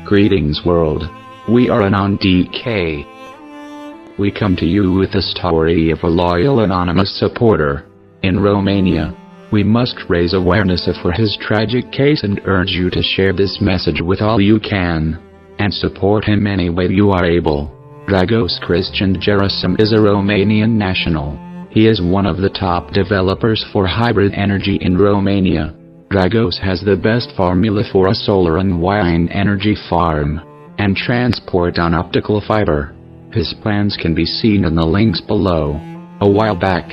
Greetings world. We are Anon DK. We come to you with the story of a loyal anonymous supporter. In Romania, we must raise awareness for his tragic case and urge you to share this message with all you can. And support him any way you are able. Dragos Christian Gerasim is a Romanian national. He is one of the top developers for hybrid energy in Romania. Dragos has the best formula for a solar and wind energy farm, and transport on optical fiber. His plans can be seen in the links below. A while back,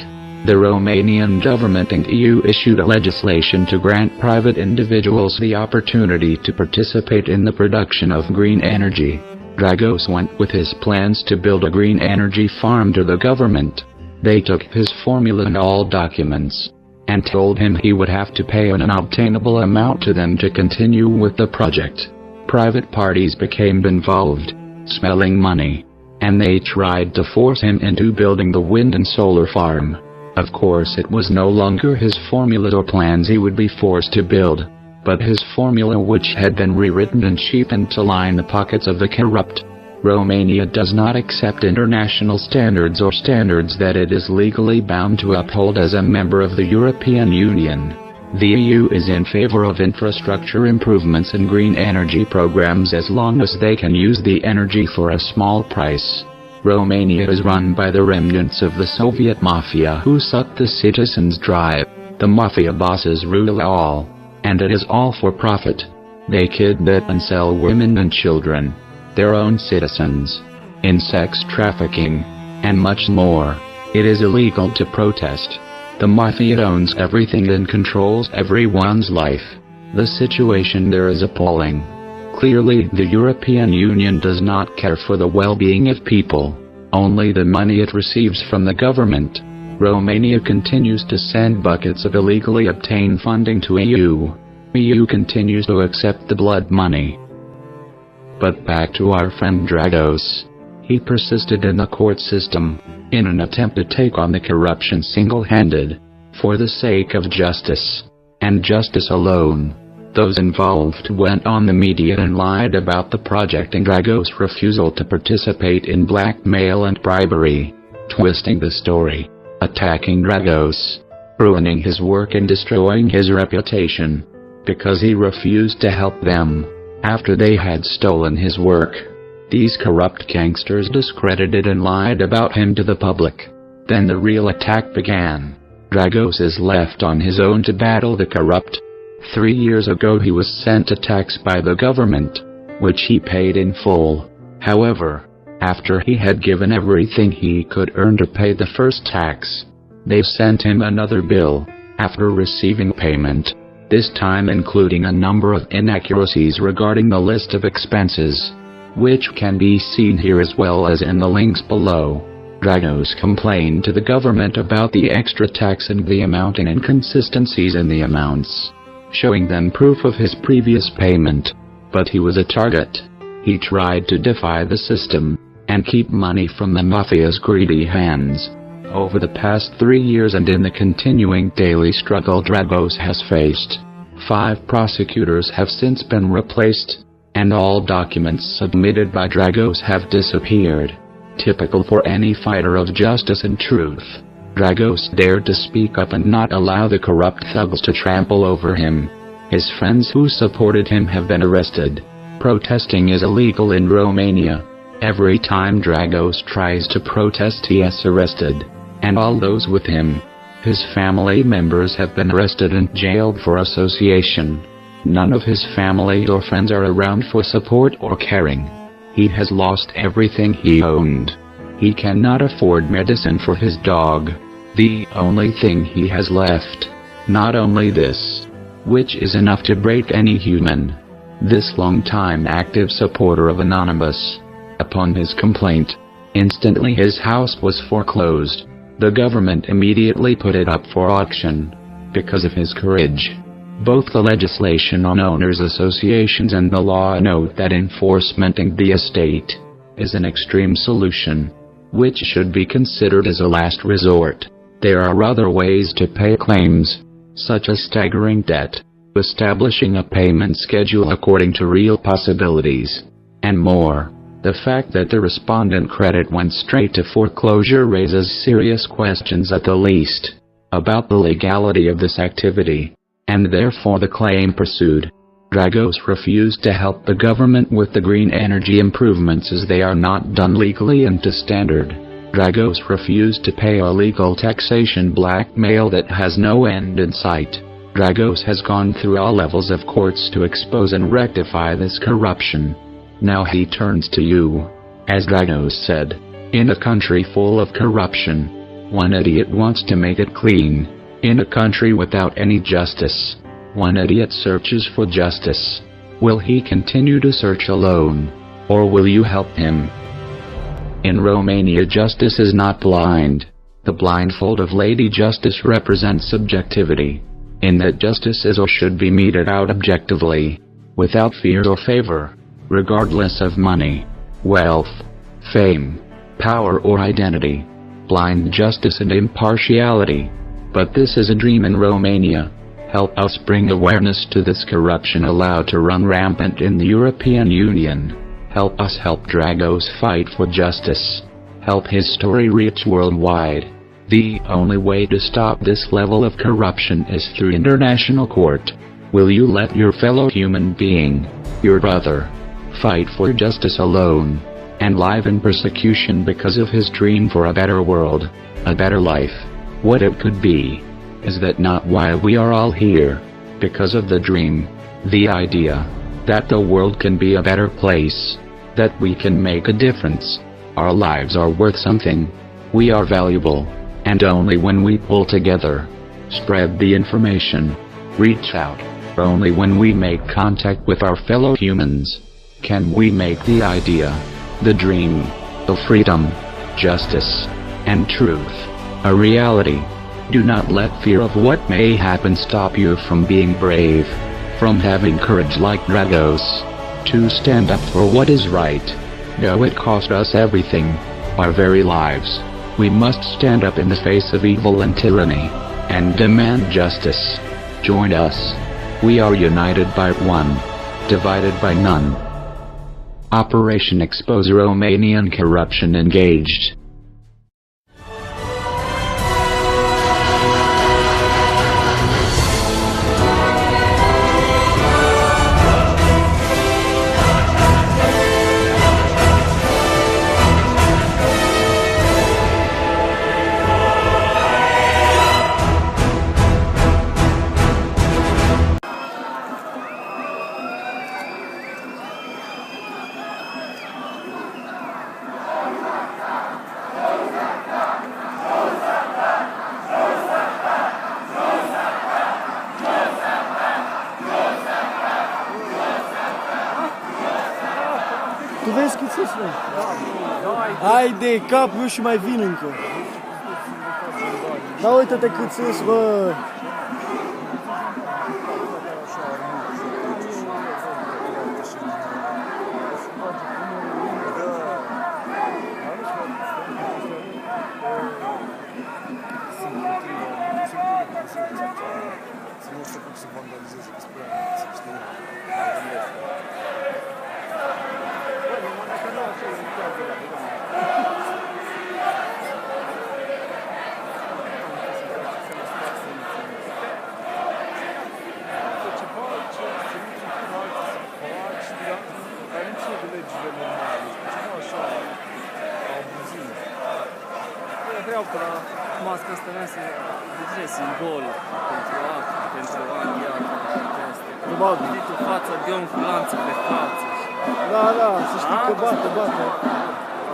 the Romanian government and EU issued a legislation to grant private individuals the opportunity to participate in the production of green energy. Dragos went with his plans to build a green energy farm to the government. They took his formula and all documents, and told him he would have to pay an unobtainable amount to them to continue with the project. Private parties became involved, smelling money, and they tried to force him into building the wind and solar farm. Of course it was no longer his formula or plans he would be forced to build, but his formula which had been rewritten and cheapened to line the pockets of the corrupt. Romania does not accept international standards or standards that it is legally bound to uphold as a member of the European Union. The EU is in favor of infrastructure improvements and green energy programs as long as they can use the energy for a small price. Romania is run by the remnants of the Soviet mafia who sucked the citizens dry. The mafia bosses rule all, and it is all for profit. They kidnap and sell women and children, their own citizens, in sex trafficking, and much more. It is illegal to protest. The mafia owns everything and controls everyone's life. The situation there is appalling. Clearly, the European Union does not care for the well-being of people, only the money it receives from the government. Romania continues to send buckets of illegally obtained funding to EU. EU continues to accept the blood money. But back to our friend Dragos. He persisted in the court system, in an attempt to take on the corruption single-handed, for the sake of justice, and justice alone. Those involved went on the media and lied about the project and Dragos' refusal to participate in blackmail and bribery, twisting the story, attacking Dragos, ruining his work and destroying his reputation, because he refused to help them, after they had stolen his work. These corrupt gangsters discredited and lied about him to the public. Then the real attack began. Dragos is left on his own to battle the corrupt. 3 years ago he was sent a tax by the government, which he paid in full. However, after he had given everything he could earn to pay the first tax, they sent him another bill, after receiving payment, this time including a number of inaccuracies regarding the list of expenses, which can be seen here as well as in the links below. Dragos complained to the government about the extra tax and the amount and inconsistencies in the amounts, showing them proof of his previous payment. But he was a target. He tried to defy the system, and keep money from the mafia's greedy hands. Over the past 3 years and in the continuing daily struggle Dragos has faced, 5 prosecutors have since been replaced, and all documents submitted by Dragos have disappeared. Typical for any fighter of justice and truth, Dragos dared to speak up and not allow the corrupt thugs to trample over him. His friends who supported him have been arrested. Protesting is illegal in Romania. Every time Dragos tries to protest, he is arrested, and all those with him. His family members have been arrested and jailed for association. None of his family or friends are around for support or caring. He has lost everything he owned. He cannot afford medicine for his dog, the only thing he has left. Not only this, which is enough to break any human. This long-time active supporter of Anonymous, upon his complaint, instantly his house was foreclosed. The government immediately put it up for auction. Because of his courage, both the legislation on owners' associations and the law note that enforcing the estate is an extreme solution, which should be considered as a last resort. There are other ways to pay claims, such as staggering debt, establishing a payment schedule according to real possibilities, and more. The fact that the respondent credit went straight to foreclosure raises serious questions at the least, about the legality of this activity, and therefore the claim pursued. Dragos refused to help the government with the green energy improvements as they are not done legally and to standard. Dragos refused to pay illegal taxation blackmail that has no end in sight. Dragos has gone through all levels of courts to expose and rectify this corruption. Now he turns to you. As Dragos said, in a country full of corruption, one idiot wants to make it clean. In a country without any justice, one idiot searches for justice. Will he continue to search alone, or will you help him? In Romania, justice is not blind. The blindfold of Lady Justice represents subjectivity, in that justice is or should be meted out objectively, without fear or favor, regardless of money, wealth, fame, power or identity. Blind justice and impartiality. But this is a dream in Romania. Help us bring awareness to this corruption allowed to run rampant in the European Union. Help us help Dragos fight for justice. Help his story reach worldwide. The only way to stop this level of corruption is through international court. Will you let your fellow human being, your brother, fight for justice alone, and live in persecution because of his dream for a better world, a better life? What it could be, is that not why we are all here, because of the dream, the idea, that the world can be a better place, that we can make a difference, our lives are worth something, we are valuable, and only when we pull together, spread the information, reach out, only when we make contact with our fellow humans, can we make the idea, the dream, of freedom, justice, and truth, a reality. Do not let fear of what may happen stop you from being brave, from having courage like Dragos, to stand up for what is right. Though it cost us everything, our very lives, we must stand up in the face of evil and tyranny, and demand justice. Join us. We are united by one, divided by none. Operation Expose Romanian Corruption engaged. Tu vezi cât să spun? Hai de cap, eu și mai vin încă. Da, uite-te cât sus, bă! Să nu știu cum să vandalizeze despre creau că la masca asta mea se de simbol pentru aghiată. Probabil. Știi tu fața de om cu lanță pe față. Da, să știi că bate.